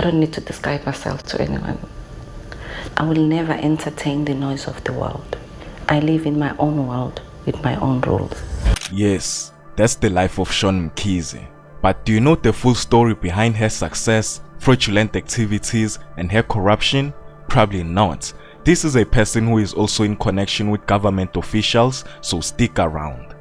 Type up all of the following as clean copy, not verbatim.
I don't need to describe myself to anyone. I will never entertain the noise of the world. I live in my own world with my own rules. Yes, that's the life of Shauwn Mkhize. But do you know the full story behind her success, fraudulent activities, and her corruption? Probably not. This is a person who is also in connection with government officials, so stick around.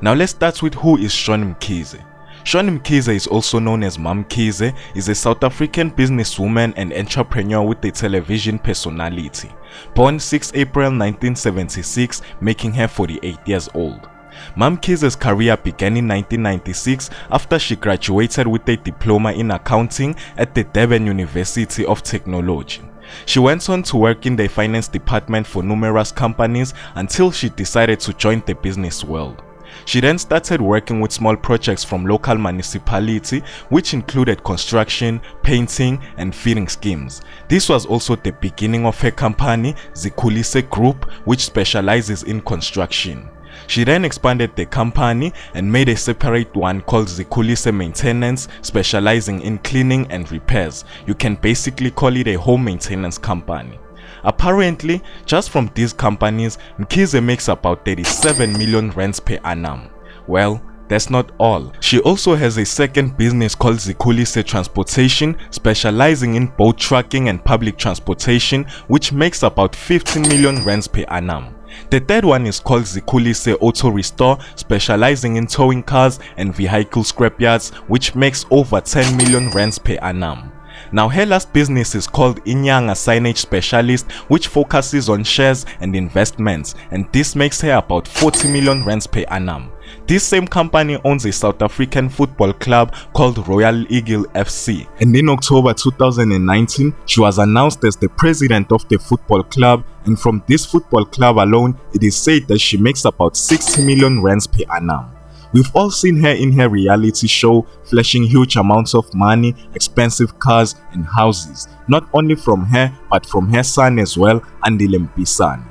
Now let's start with who is Shauwn Mkhize. Shauwn Mkhize is also known as MaMkhize, is a South African businesswoman and entrepreneur with a television personality. Born 6 April 1976, making her 48 years old. MaMkhize's career began in 1996 after she graduated with a diploma in accounting at the Durban University of Technology. She went on to work in the finance department for numerous companies until she decided to join the business world. She then started working with small projects from local municipality, which included construction, painting, and feeding schemes. This was also the beginning of her company, Zikhulise Group, which specializes in construction. She then expanded the company and made a separate one called Zikhulise Maintenance, specializing in cleaning and repairs. You can basically call it a home maintenance company. Apparently, just from these companies, Mkhize makes about 37 million rands per annum. Well, that's not all. She also has a second business called Zikhulise Transportation, specializing in boat trucking and public transportation, which makes about 15 million rands per annum. The third one is called Zikhulise Auto Restore, specializing in towing cars and vehicle scrapyards, which makes over 10 million rands per annum. Now her last business is called Inyanga Signage Specialist, which focuses on shares and investments, and this makes her about 40 million rands per annum. This same company owns a South African football club called Royal Eagle FC, and in October 2019 she was announced as the president of the football club, and from this football club alone it is said that she makes about 60 million rands per annum. We've all seen her in her reality show, flashing huge amounts of money, expensive cars and houses, not only from her but from her son as well, Andile Mpisane.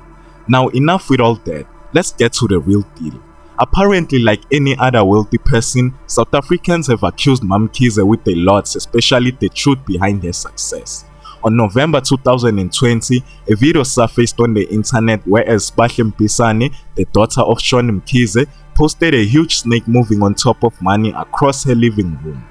Now enough with all that, let's get to the real deal. Apparently, like any other wealthy person, South Africans have accused MaMkhize with a lot, especially the truth behind her success. On November 2020, a video surfaced on the internet whereas Mpisane, the daughter of Shauwn Mkhize, posted a huge snake moving on top of money across her living room.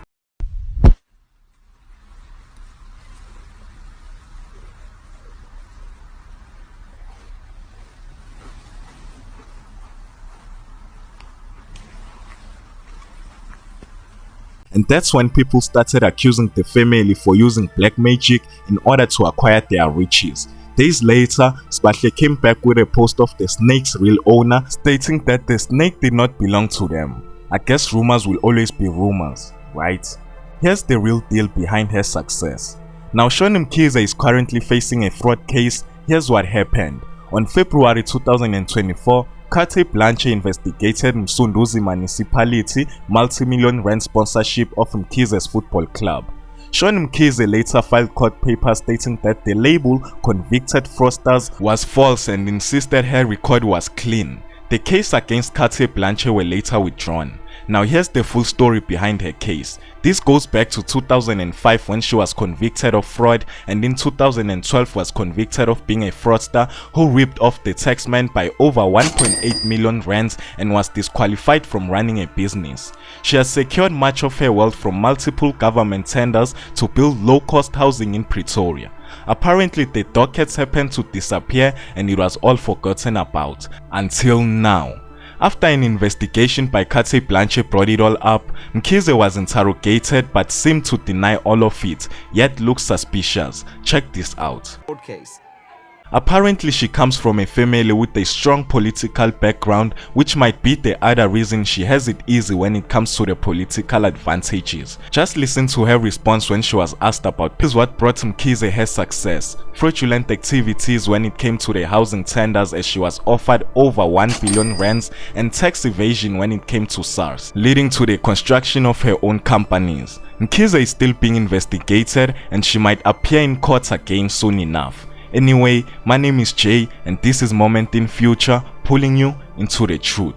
And that's when people started accusing the family for using black magic in order to acquire their riches. Days later, Spahle came back with a post of the snake's real owner, stating that the snake did not belong to them. I guess rumors will always be rumors, right? Here's the real deal behind her success. Now Shauwn Mkhize is currently facing a fraud case. Here's what happened. On February 2024, Carte Blanche investigated Msunduzi Municipality multi-million rand sponsorship of Mkhize's football club. Shauwn Mkhize later filed court papers stating that the label convicted fraudsters was false and insisted her record was clean. The case against Carte Blanche were later withdrawn. Now here's the full story behind her case. This goes back to 2005 when she was convicted of fraud, and in 2012 was convicted of being a fraudster who ripped off the taxman by over 1.8 million rands and was disqualified from running a business. She has secured much of her wealth from multiple government tenders to build low-cost housing in Pretoria. Apparently the dockets happened to disappear and it was all forgotten about, until now. After an investigation by Carte Blanche brought it all up, Mkhize was interrogated but seemed to deny all of it, yet looks suspicious. Check this out. Case. Apparently she comes from a family with a strong political background, which might be the other reason she has it easy when it comes to the political advantages. Just listen to her response when she was asked about this, what brought Mkhize her success. Fraudulent activities when it came to the housing tenders, as she was offered over 1 billion rands, and tax evasion when it came to SARS, leading to the construction of her own companies. Mkhize is still being investigated and she might appear in court again soon enough. Anyway, my name is Jay and this is Moment in Future, pulling you into the truth.